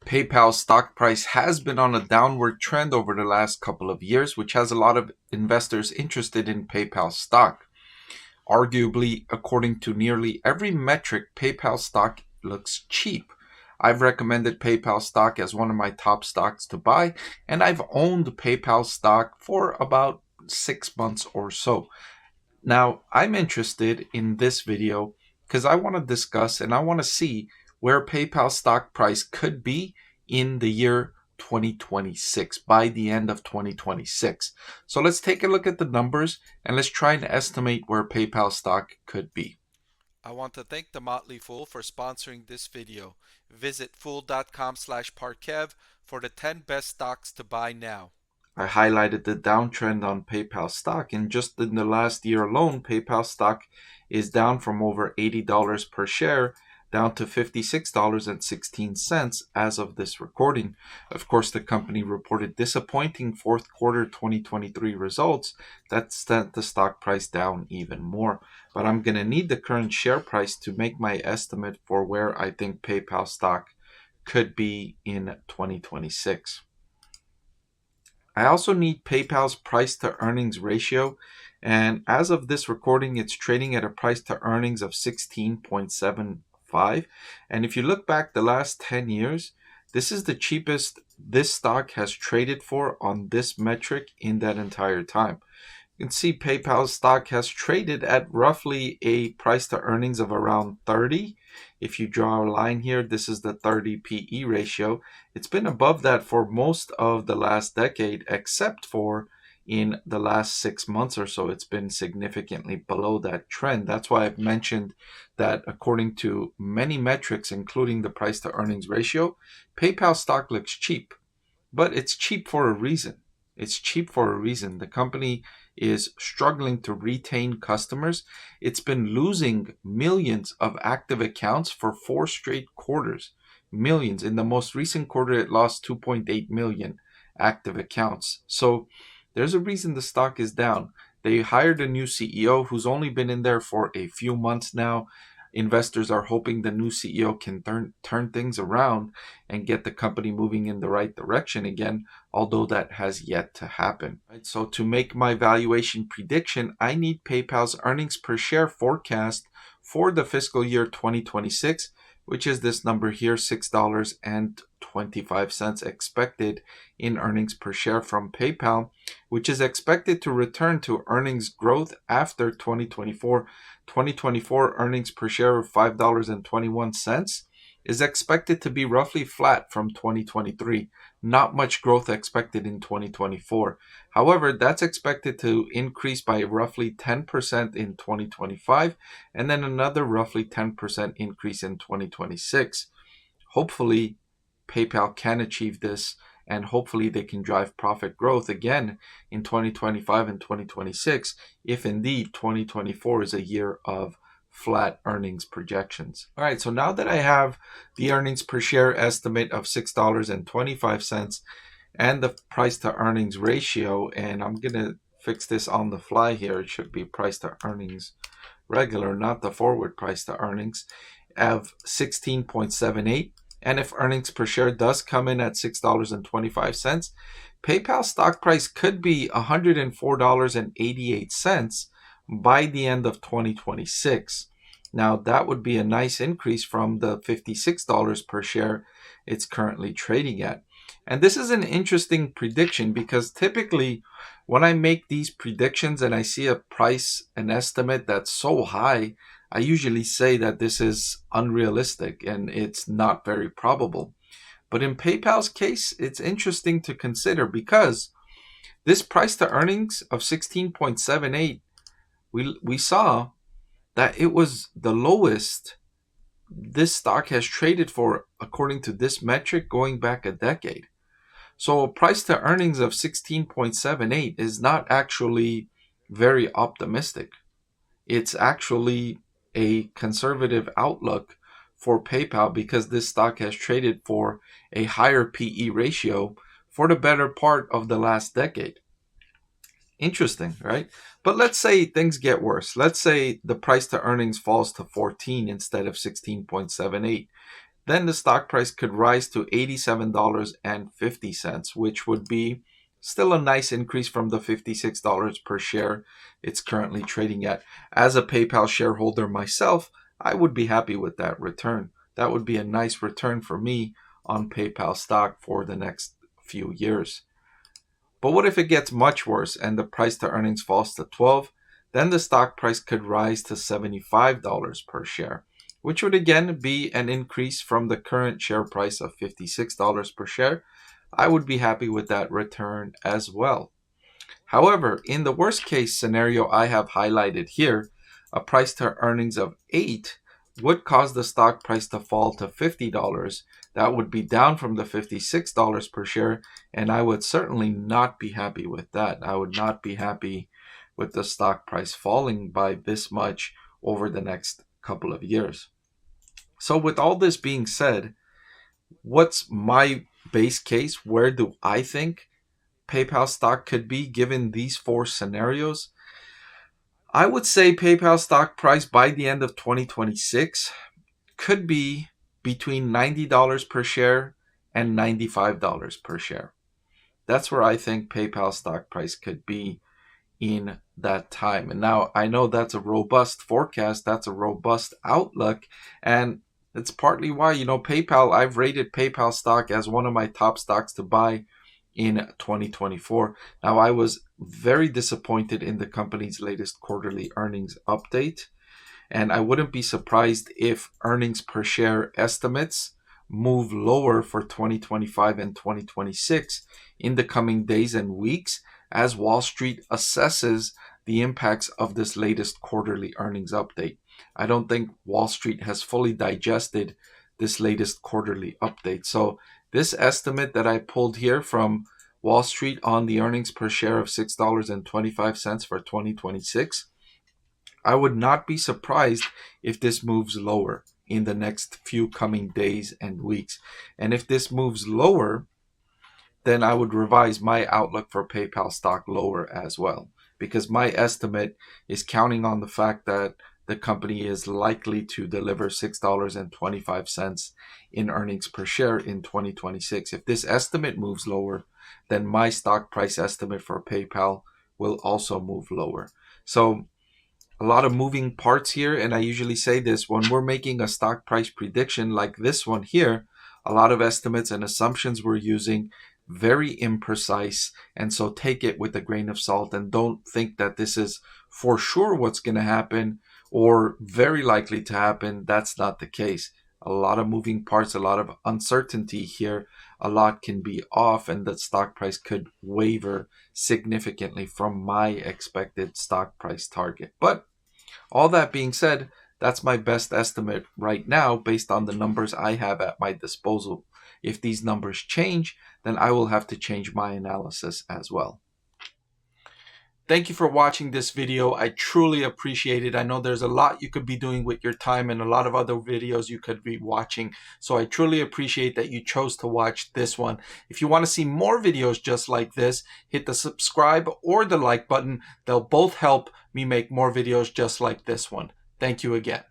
PayPal's stock price has been on a downward trend over the last couple of years, which has a lot of investors interested in PayPal stock. Arguably, according to nearly every metric, PayPal stock looks cheap. I've recommended PayPal stock as one of my top stocks to buy, and I've owned PayPal stock for about 6 months or so. Now, I'm interested in this video because I want to discuss and I want to see where PayPal stock price could be in the year 2026, by the end of 2026. So let's take a look at the numbers and let's try and estimate where PayPal stock could be. I want to thank the Motley Fool for sponsoring this video. Visit fool.com/parkev for the 10 best stocks to buy now. I highlighted the downtrend on PayPal stock, and just in the last year alone, PayPal stock is down from over $80 per share down to $56.16 as of this recording. Of course, the company reported disappointing fourth quarter 2023 results that sent the stock price down even more. But I'm going to need the current share price to make my estimate for where I think PayPal stock could be in 2026. I also need PayPal's price to earnings ratio, and as of this recording, it's trading at a price to earnings of 16.75. And if you look back the last 10 years, this is the cheapest this stock has traded for on this metric in that entire time. You can see PayPal's stock has traded at roughly a price to earnings of around 30. If you draw a line here, this is the 30 PE ratio. It's been above that for most of the last decade, except for in the last 6 months or so. It's been significantly below that trend. That's why I've mentioned that according to many metrics, including the price to earnings ratio, PayPal stock looks cheap. But it's cheap for a reason. It's cheap for a reason. The company is struggling to retain customers. It's been losing millions of active accounts for 4 straight quarters. Millions. In the most recent quarter, it lost 2.8 million active accounts. So there's a reason the stock is down. They hired a new CEO who's only been in there for a few months now. Investors are hoping the new CEO can turn things around and get the company moving in the right direction again, although that has yet to happen. Right, so to make my valuation prediction, I need PayPal's earnings per share forecast for the fiscal year 2026, which is this number here, $6.25 expected in earnings per share from PayPal, which is expected to return to earnings growth after 2024. 2024 earnings per share of $5.21 is expected to be roughly flat from 2023. Not much growth expected in 2024. However, that's expected to increase by roughly 10% in 2025 and then another roughly 10% increase in 2026. Hopefully, PayPal can achieve this, and hopefully they can drive profit growth again in 2025 and 2026 if indeed 2024 is a year of flat earnings projections. All right, so now that I have the earnings per share estimate of $6.25 and the price to earnings ratio, and I'm going to fix this on the fly here. It should be price to earnings regular, not the forward price to earnings, of 16.78. And if earnings per share does come in at $6.25, PayPal stock price could be $104.88 by the end of 2026. Now, that would be a nice increase from the $56 per share it's currently trading at. And this is an interesting prediction because typically when I make these predictions and I see a price, an estimate that's so high, I usually say that this is unrealistic and it's not very probable. But in PayPal's case, it's interesting to consider because this price to earnings of 16.78, we saw that it was the lowest this stock has traded for according to this metric going back a decade. So a price to earnings of 16.78 is not actually very optimistic. It's actually a conservative outlook for PayPal because this stock has traded for a higher PE ratio for the better part of the last decade. Interesting, right? But let's say things get worse. Let's say the price to earnings falls to 14 instead of 16.78. then the stock price could rise to $87.50, which would be still a nice increase from the $56 per share it's currently trading at. As a PayPal shareholder myself, I would be happy with that return. That would be a nice return for me on PayPal stock for the next few years. But what if it gets much worse and the price to earnings falls to 12? Then the stock price could rise to $75 per share, which would again be an increase from the current share price of $56 per share. I would be happy with that return as well. However, in the worst case scenario I have highlighted here, a price to earnings of 8 would cause the stock price to fall to $50. That would be down from the $56 per share, and I would certainly not be happy with that. I would not be happy with the stock price falling by this much over the next couple of years. So with all this being said, what's my base case? Where do I think PayPal stock could be given these 4 scenarios? I would say PayPal stock price by the end of 2026 could be between $90 per share and $95 per share. That's where I think PayPal stock price could be in that time. And now I know that's a robust forecast, that's a robust outlook, and it's partly why, PayPal, I've rated PayPal stock as one of my top stocks to buy in 2024. Now, I was very disappointed in the company's latest quarterly earnings update, and I wouldn't be surprised if earnings per share estimates move lower for 2025 and 2026 in the coming days and weeks as Wall Street assesses the impacts of this latest quarterly earnings update. I don't think Wall Street has fully digested this latest quarterly update. So this estimate that I pulled here from Wall Street on the earnings per share of $6.25 for 2026, I would not be surprised if this moves lower in the next few coming days and weeks. And if this moves lower, then I would revise my outlook for PayPal stock lower as well, because my estimate is counting on the fact that the company is likely to deliver $6.25 in earnings per share in 2026. If this estimate moves lower, then my stock price estimate for PayPal will also move lower. So a lot of moving parts here, and I usually say this when we're making a stock price prediction like this one here, a lot of estimates and assumptions we're using, very imprecise, and so take it with a grain of salt and don't think that this is for sure what's going to happen or very likely to happen. That's not the case. A lot of moving parts, a lot of uncertainty here. A lot can be off, and the stock price could waver significantly from my expected stock price target. But all that being said, that's my best estimate right now based on the numbers I have at my disposal. If these numbers change, then I will have to change my analysis as well. Thank you for watching this video. I truly appreciate it. I know there's a lot you could be doing with your time and a lot of other videos you could be watching. So I truly appreciate that you chose to watch this one. If you want to see more videos just like this, hit the subscribe or the like button. They'll both help me make more videos just like this one. Thank you again.